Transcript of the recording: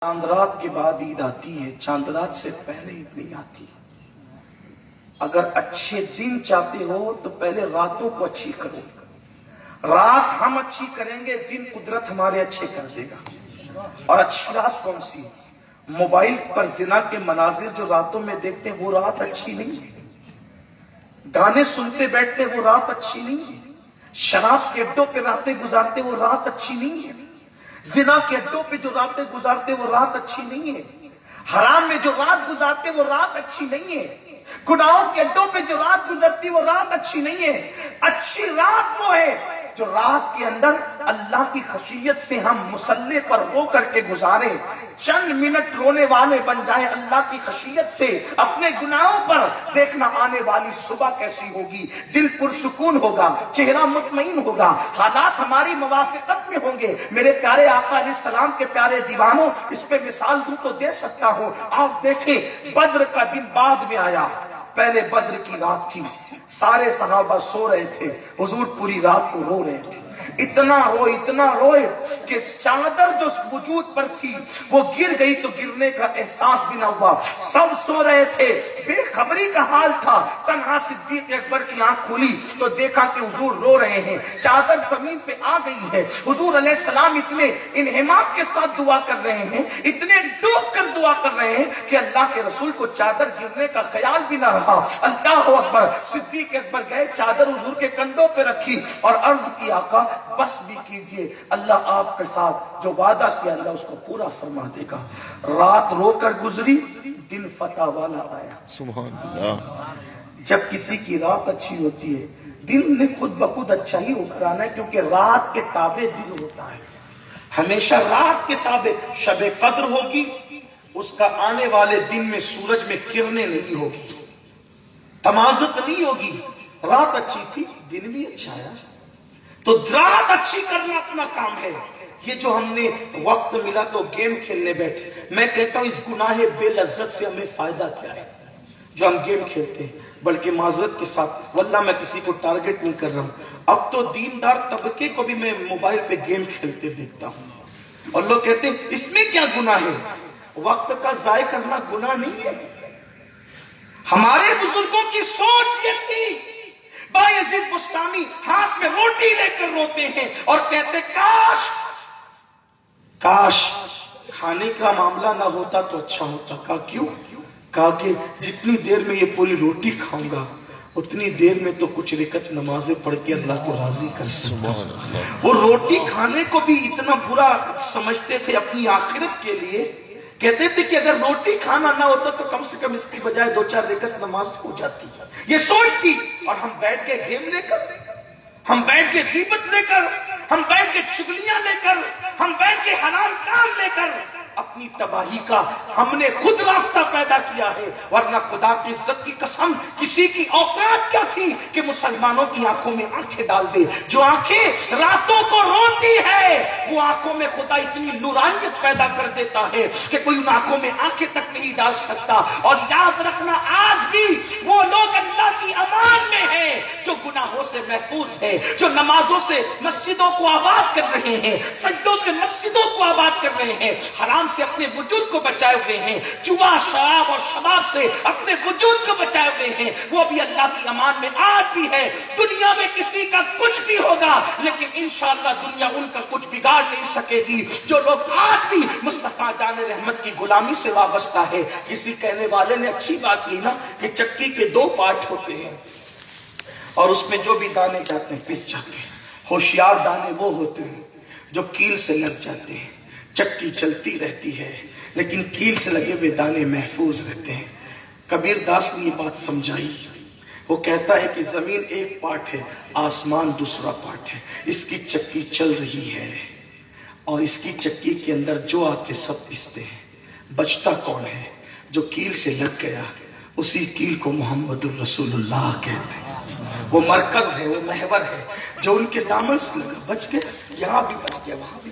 चांद रात के बाद ईद आती है, चांद रात से पहले ईद नहीं आती। अगर अच्छे दिन चाहते हो तो पहले रातों को अच्छी करो। रात हम अच्छी करेंगे, दिन कुदरत हमारे अच्छे कर देगा। और अच्छी रात कौन सी? मोबाइल पर जिना के मनाजिर जो रातों में देखते हैं वो रात अच्छी नहीं है। गाने सुनते बैठते वो रात अच्छी नहीं है। शराब के अड्डों पे रातें गुजारते वो रात अच्छी नहीं है। जिना के अड्डों पे जो रातें गुजारते वो रात अच्छी नहीं है। हराम में जो रात गुजारते वो रात अच्छी नहीं है। गुनाहों के अड्डों पे जो रात गुजरती वो रात अच्छी नहीं है। अच्छी रात वो है जो रात के अंदर अल्लाह की खशियत से हम मुसल्ले पर रो करके गुजारे, चंद मिनट रोने वाले बन जाए अल्लाह की खशियत से। अपने गुनाहों पर देखना आने वाली सुबह कैसी होगी, दिल पुरसुकून होगा, चेहरा मुतमईन होगा, हालात हमारी मुवाफिकत में होंगे। मेरे प्यारे आका अलैहिस्सलाम के प्यारे दीवानों, इस पे मिसाल दूं तो दे सकता हूं। आप देखें, बद्र का दिन बाद में आया। पहले बद्र की रात थी, सारे सहाबा सो रहे थे, हुजूर पूरी रात को रो रहे थे। इतना रोए कि चादर जो वजूद पर थी वो गिर गई तो गिरने का एहसास भी ना हुआ। सब सो रहे थे, बेखबरी का हाल था। तन्हा सिद्दीक अकबर की आंख खुली तो देखा कि हुजूर रो रहे हैं, चादर जमीन पे आ गई है। हुजूर अलैहिस्सलाम इतने इन्हिमाक के साथ दुआ कर रहे हैं, इतने डूब कर दुआ कर रहे हैं कि अल्लाह के रसूल को चादर गिरने का ख्याल भी ना रहा। अल्लाह अकबर। सिद्दीक अकबर गए, चादर हुजूर के कंधों पे रखी और अर्ज की, आका बस भी कीजिए, अल्लाह आपके साथ जो वादा किया अल्लाह उसको पूरा फरमा देगा। रात रोकर गुजरी, दिन फतह वाला आया। सुभान अल्लाह। जब किसी की रात अच्छी होती है, दिन ने खुद ब खुद अच्छा ही होकर आना है, क्योंकि रात के ताबे दिन होता है। हमेशा रात के ताबे शबे कद्र होगी, उसका आने वाले दिन में सूरज में किरणें नहीं होगी, तमाजुत नहीं होगी। रात अच्छी थी, दिन भी अच्छा आया, तो रात अच्छी करना अपना काम है। ये जो हमने वक्त मिला तो गेम खेलने बैठे, मैं कहता हूं इस गुनाहे बेलज्जत से हमें फायदा क्या है जो हम गेम खेलते हैं। बल्कि माजरत के साथ, वल्लाह मैं किसी को टारगेट नहीं कर रहा हूं, अब तो दीनदार तबके को भी मैं मोबाइल पे गेम खेलते देखता हूं। और लोग कहते हैं इसमें क्या गुनाह है? वक्त का जाय करना गुनाह नहीं है। हमारे बुजुर्गों की सोच ये थी। बायजीद बुस्तामी हाथ में रोटी लेकर रोते हैं और कहते काश खाने का मामला ना होता तो अच्छा होता। कहा क्यों? कहा कि जितनी देर में ये पूरी रोटी खाऊंगा उतनी देर में तो कुछ रिकत नमाजें पढ़ के अल्लाह को राजी कर सकता हूं। वो रोटी खाने को भी इतना बुरा समझते थे अपनी आखिरत के लिए। कहते थे कि अगर रोटी खाना ना होता तो कम से कम इसकी बजाय 2-4 रिकत नमाज हो जाती। ये सोच थी। और हम बैठ के गेम लेकर, हम बैठ के गीबत लेकर, हम बैठ के चुगलियां लेकर, हम बैठ के हराम काम लेकर अपनी तबाही का हमने खुद रास्ता पैदा किया है। वरना खुदा की इज्जत की कसम, किसी की औकात क्या थी कि मुसलमानों की आंखों में आंखें डाल दे। जो आंखें रातों को रोती है वो आंखों में खुदा इतनी नूरानियत पैदा कर देता है कि कोई उन आंखों में आंखें तक नहीं डाल सकता। और याद रखना, आज भी वो लोग अल्लाह की अमान में है जो गुनाहों से महफूज है, जो नमाजों से मस्जिदों को आबाद कर रहे हैं, सज्जों से मस्जिदों को आबाद कर रहे हैं, हराम से अपने वजूद को बचाए हुए हैं, जुआ शराब और शबाब से अपने वजूद को बचाए हुए हैं। वो भी अल्लाह की अमान में आज भी है। दुनिया में किसी का कुछ भी होगा लेकिन इंशाअल्लाह दुनिया उनका कुछ बिगाड़ नहीं सकेगी। जो लोग आज भी मुस्तफा जान रहमत की गुलामी से वाबस्ता है। किसी कहने वाले ने अच्छी बात की ना कि चक्की के 2 पार्ट होते हैं और उसमें जो भी दाने जाते हैं पिस जाते हैं। होशियार दाने वो होते हैं जो कील से लग जाते हैं। चक्की चलती रहती है लेकिन कील से लगे हुए दाने महफूज रहते हैं। कबीर दास ने ये बात समझाई। वो कहता है कि जमीन एक पार्ट है, आसमान दूसरा पार्ट है। इसकी चक्की चल रही है और इसकी चक्की के अंदर जो आते सब पिसते हैं। बचता कौन है? जो कील से लग गया। उसी कील को मोहम्मदुर रसूलुल्लाह कहते हैं। वो मरकज है, वो महवर है जो उनके दामन से लगा, बच गया। यहाँ भी बच गया, वहां भी